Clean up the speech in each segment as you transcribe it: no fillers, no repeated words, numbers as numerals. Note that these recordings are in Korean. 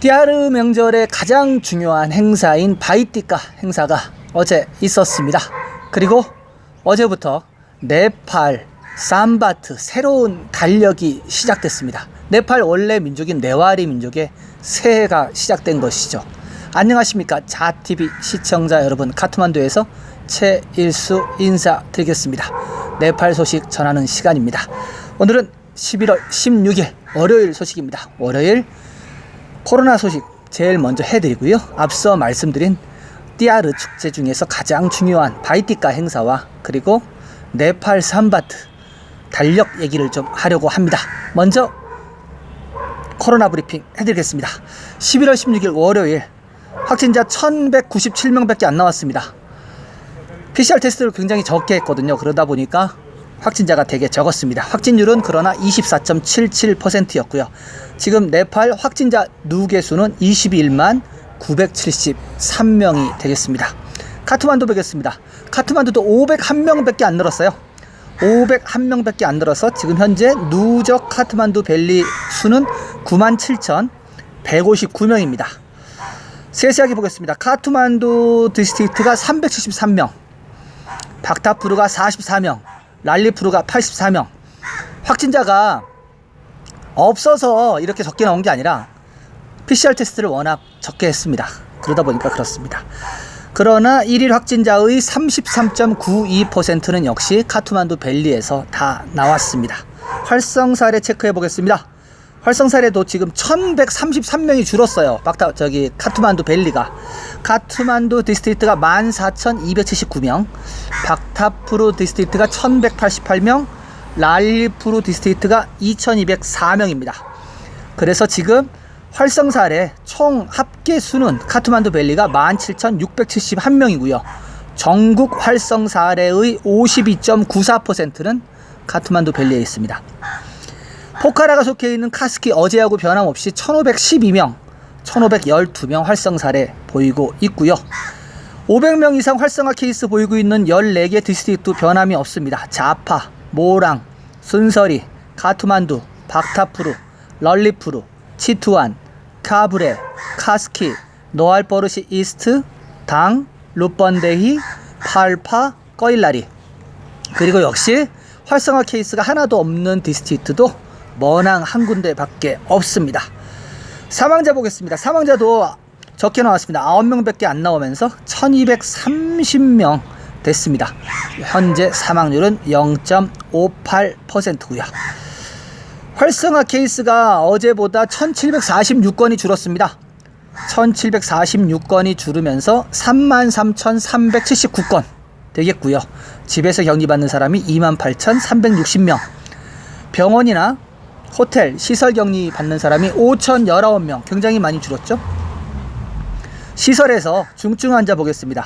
띠아르 명절의 가장 중요한 행사인 바이띠까 행사가 어제 있었습니다. 그리고 어제부터 네팔, 삼바트 새로운 달력이 시작됐습니다. 네팔 원래 민족인 네와리 민족의 새해가 시작된 것이죠. 안녕하십니까 자TV 시청자 여러분, 카트만두에서 최일수 인사드리겠습니다. 네팔 소식 전하는 시간입니다. 오늘은 11월 16일 월요일 소식입니다. 월요일 코로나 소식 제일 먼저 해드리고요. 앞서 말씀드린 띠아르 축제 중에서 가장 중요한 바이띠까 행사와 그리고 네팔 삼바트 달력 얘기를 좀 하려고 합니다. 먼저 코로나 브리핑 해드리겠습니다. 11월 16일 월요일 확진자 1197명밖에 안 나왔습니다. PCR 테스트를 굉장히 적게 했거든요. 그러다 보니까 확진자가 되게 적었습니다. 확진율은 그러나 24.77%였고요. 지금 네팔 확진자 누계 수는 21만 973명이 되겠습니다. 카트만두 보겠습니다. 카트만두도 501명밖에 안 늘었어요. 501명밖에 안 늘어서 지금 현재 누적 카트만두 밸리 수는 97,159명입니다. 세세하게 보겠습니다. 카트만두 디스트릭트가 373명, 박타푸르가 44명, 랄리푸르가 84명. 확진자가 없어서 이렇게 적게 나온 게 아니라 PCR 테스트를 워낙 적게 했습니다. 그러다 보니까 그렇습니다. 그러나 1일 확진자의 33.92%는 역시 카트만두 밸리에서 다 나왔습니다. 활성 사례 체크해 보겠습니다. 활성 사례도 지금 1133명이 줄었어요. 카트만두 밸리가. 카트만두 디스트릭트가 14,279명, 박타푸르 디스트릭트가 1,188명, 랄리푸르 디스트릭트가 2,204명입니다. 그래서 지금 활성 사례 총 합계 수는 카트만두 밸리가 17,671명이고요. 전국 활성 사례의 52.94%는 카트만두 밸리에 있습니다. 포카라가 속해 있는 카스키 어제하고 변함없이 1,512명, 1,512명 활성 사례 보이고 있고요. 500명 이상 활성화 케이스 보이고 있는 14개 디스트릭트 변함이 없습니다. 자파, 모랑, 순서리, 카트만두, 박타푸르, 럴리푸르, 치투안, 카브레, 카스키, 노알버르시 이스트, 당, 루번데히, 팔파, 꺼일라리. 그리고 역시 활성화 케이스가 하나도 없는 디스트릭트도 머낭 한 군데 밖에 없습니다. 사망자 보겠습니다. 사망자도 적게 나왔습니다. 9명밖에 안 나오면서 1230명 됐습니다. 현재 사망률은 0.58%고요. 활성화 케이스가 어제보다 1746건이 줄었습니다. 1746건이 줄으면서 33,379건 되겠고요. 집에서 격리받는 사람이 28,360명, 병원이나 호텔, 시설 격리 받는 사람이 5,019명, 굉장히 많이 줄었죠. 시설에서 중증 환자 보겠습니다.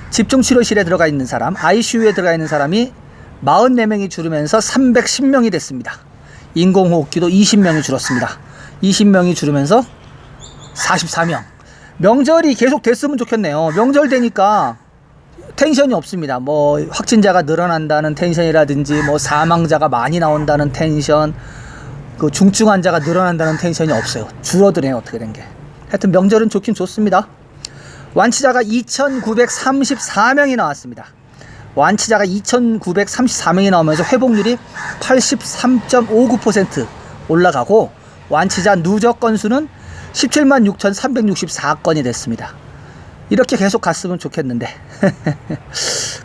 집중치료실에 들어가 있는 사람, ICU에 들어가 있는 사람이 44명이 줄으면서 310명이 됐습니다. 인공호흡기도 20명이 줄었습니다. 20명이 줄으면서 44명. 명절이 계속 됐으면 좋겠네요. 명절 되니까 텐션이 없습니다. 뭐 확진자가 늘어난다는 텐션이라든지 뭐 사망자가 많이 나온다는 텐션, 그 중증 환자가 늘어난다는 텐션이 없어요. 줄어드네요. 어떻게 된 게. 하여튼 명절은 좋긴 좋습니다. 완치자가 2,934명이 나왔습니다. 완치자가 2,934명이 나오면서 회복률이 83.59% 올라가고 완치자 누적 건수는 176,364건이 됐습니다. 이렇게 계속 갔으면 좋겠는데.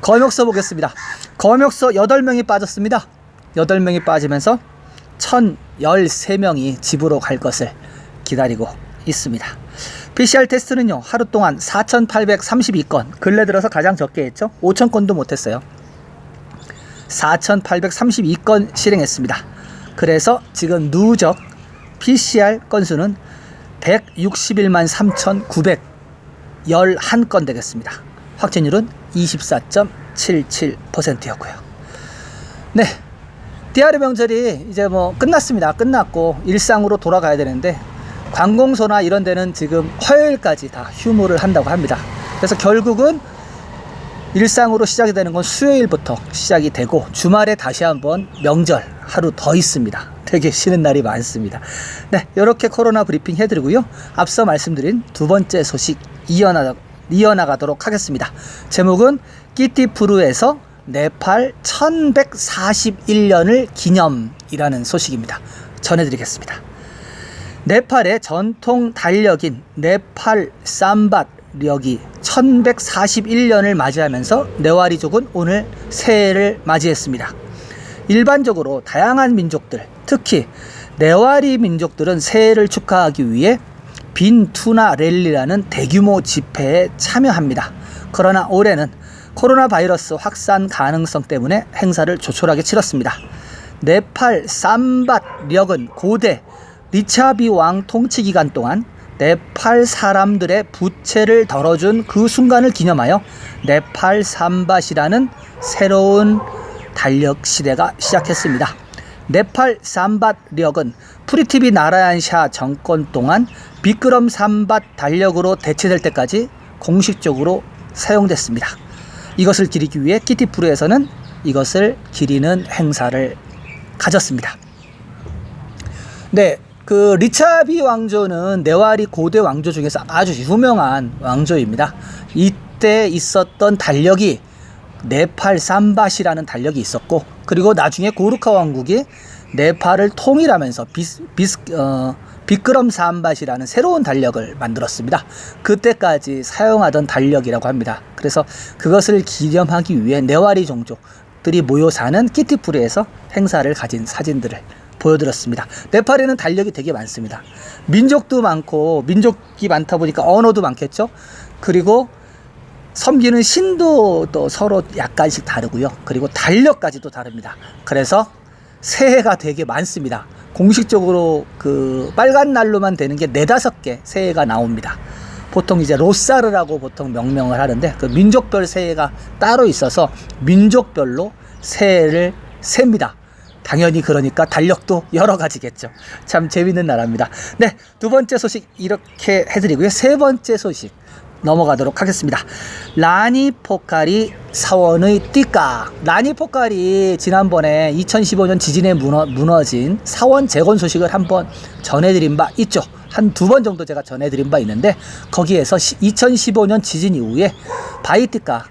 검역서 보겠습니다. 검역서 8명이 빠졌습니다. 8명이 빠지면서 1,013명이 집으로 갈 것을 기다리고 있습니다. PCR 테스트는요, 하루 동안 4,832건, 근래 들어서 가장 적게 했죠. 5,000건도 못했어요. 4,832건 실행했습니다. 그래서 지금 누적 PCR 건수는 161만 3,911건 되겠습니다. 확진율은 24.77%였고요. 네, 띠아르 명절이 이제 뭐 끝났습니다. 끝났고 일상으로 돌아가야 되는데 관공서나 이런 데는 지금 화요일까지 다 휴무를 한다고 합니다. 그래서 결국은 일상으로 시작이 되는 건 수요일부터 시작이 되고 주말에 다시 한번 명절 하루 더 있습니다. 되게 쉬는 날이 많습니다. 네, 이렇게 코로나 브리핑 해드리고요. 앞서 말씀드린 두 번째 소식 이어나가도록 하겠습니다. 제목은 끼띠푸르에서 네팔 1141년을 기념이라는 소식입니다. 전해드리겠습니다. 네팔의 전통 달력인 네팔 삼밧력이 1141년을 맞이하면서 네와리족은 오늘 새해를 맞이했습니다. 일반적으로 다양한 민족들, 특히 네와리 민족들은 새해를 축하하기 위해 빈투나 랠리라는 대규모 집회에 참여합니다. 그러나 올해는 코로나 바이러스 확산 가능성 때문에 행사를 조촐하게 치렀습니다. 네팔 삼밧력은 고대 리차비 왕 통치 기간 동안 네팔 사람들의 부채를 덜어준 그 순간을 기념하여 네팔 삼밧이라는 새로운 달력 시대가 시작했습니다. 네팔 삼밧력은 프리티비 나라얀 샤 정권 동안 비끄럼 삼밧 달력으로 대체될 때까지 공식적으로 사용됐습니다. 이것을 기리기 위해 끼띠푸르에서는 이것을 기리는 행사를 가졌습니다. 네, 그 리차비 왕조는 네와리 고대 왕조 중에서 아주 유명한 왕조입니다. 이때 있었던 달력이 네팔 삼밧이라는 달력이 있었고, 그리고 나중에 고르카 왕국이 네팔을 통일하면서 비끄럼 삼밧이라는 새로운 달력을 만들었습니다. 그때까지 사용하던 달력이라고 합니다. 그래서 그것을 기념하기 위해 네와리 종족들이 모여 사는 끼띠푸르에서 행사를 가진 사진들을 보여드렸습니다. 네팔에는 달력이 되게 많습니다. 민족도 많고, 민족이 많다 보니까 언어도 많겠죠. 그리고 섬기는 신도 또 서로 약간씩 다르고요. 그리고 달력까지도 다릅니다. 그래서 새해가 되게 많습니다. 공식적으로 그 빨간 날로만 되는 게 4-5개 새해가 나옵니다. 보통 이제 로사르라고 보통 명명을 하는데, 그 민족별 새해가 따로 있어서 민족별로 새해를 셉니다. 당연히 그러니까 달력도 여러 가지겠죠. 참 재밌는 나라입니다. 네, 두 번째 소식 이렇게 해드리고요. 세 번째 소식 넘어가도록 하겠습니다. 라니포카리 사원의 띠까. 라니포카리 지난번에 2015년 지진에 무너진 사원 재건 소식을 한번 전해드린 바 있죠. 한 2번 정도 제가 전해드린 바 있는데, 거기에서 2015년 지진 이후에 바이띠까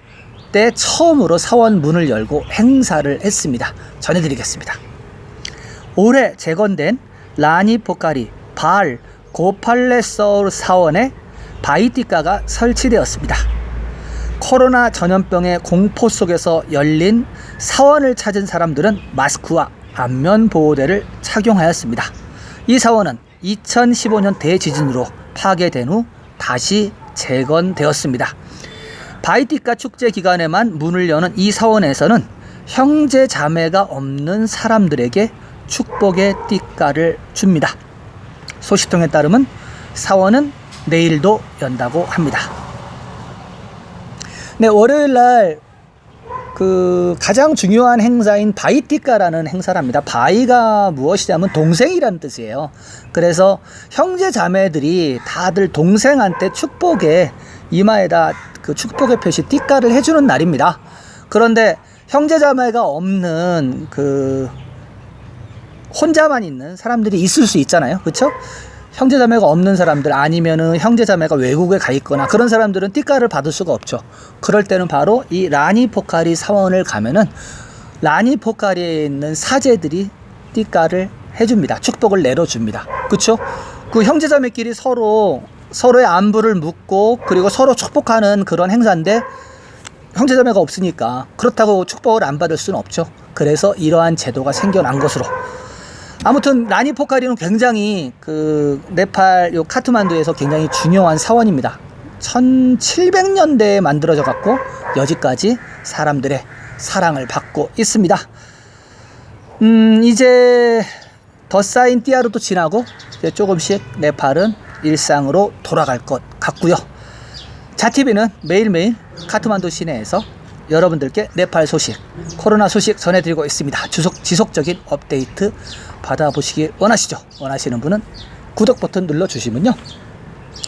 때 처음으로 사원 문을 열고 행사를 했습니다. 전해드리겠습니다. 올해 재건된 라니포카리 발 고팔레서울 사원에 바이띠까가 설치되었습니다. 코로나 전염병의 공포 속에서 열린 사원을 찾은 사람들은 마스크와 안면 보호대를 착용하였습니다. 이 사원은 2015년 대지진으로 파괴된 후 다시 재건되었습니다. 바이띠까 축제 기간에만 문을 여는 이 사원에서는 형제 자매가 없는 사람들에게 축복의 띠까를 줍니다. 소식통에 따르면 사원은 내일도 연다고 합니다. 네, 월요일날 그 가장 중요한 행사인 바이띠까라는 행사랍니다. 바이가 무엇이냐면 동생이라는 뜻이에요. 그래서 형제 자매들이 다들 동생한테 축복의 이마에다 그 축복의 표시 띠까를 해주는 날입니다. 그런데 형제 자매가 없는 그 혼자만 있는 사람들이 있을 수 있잖아요. 그렇죠? 형제 자매가 없는 사람들, 아니면은 형제 자매가 외국에 가 있거나 그런 사람들은 띠까를 받을 수가 없죠. 그럴 때는 바로 이 라니포카리 사원을 가면은 라니포카리에 있는 사제들이 띠까를 해줍니다. 축복을 내려줍니다. 그렇죠? 그 형제 자매끼리 서로의 안부를 묻고, 그리고 서로 축복하는 그런 행사인데, 형제 자매가 없으니까 그렇다고 축복을 안 받을 수는 없죠. 그래서 이러한 제도가 생겨난 것으로. 아무튼 라니포카리는 굉장히 그 네팔 요 카트만두에서 굉장히 중요한 사원입니다. 1700년대에 만들어져 갖고 여지까지 사람들의 사랑을 받고 있습니다. 이제 더 쌓인 띠아르도 지나고 이제 조금씩 네팔은 일상으로 돌아갈 것 같고요. 자TV는 매일매일 카트만두 시내에서 여러분들께 네팔 소식, 코로나 소식 전해드리고 있습니다. 지속적인 업데이트 받아보시길 원하시죠? 원하시는 분은 구독 버튼 눌러주시면요,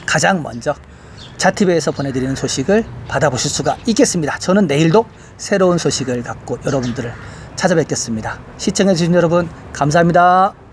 가장 먼저 자TV에서 보내드리는 소식을 받아보실 수가 있겠습니다. 저는 내일도 새로운 소식을 갖고 여러분들을 찾아뵙겠습니다. 시청해주신 여러분 감사합니다.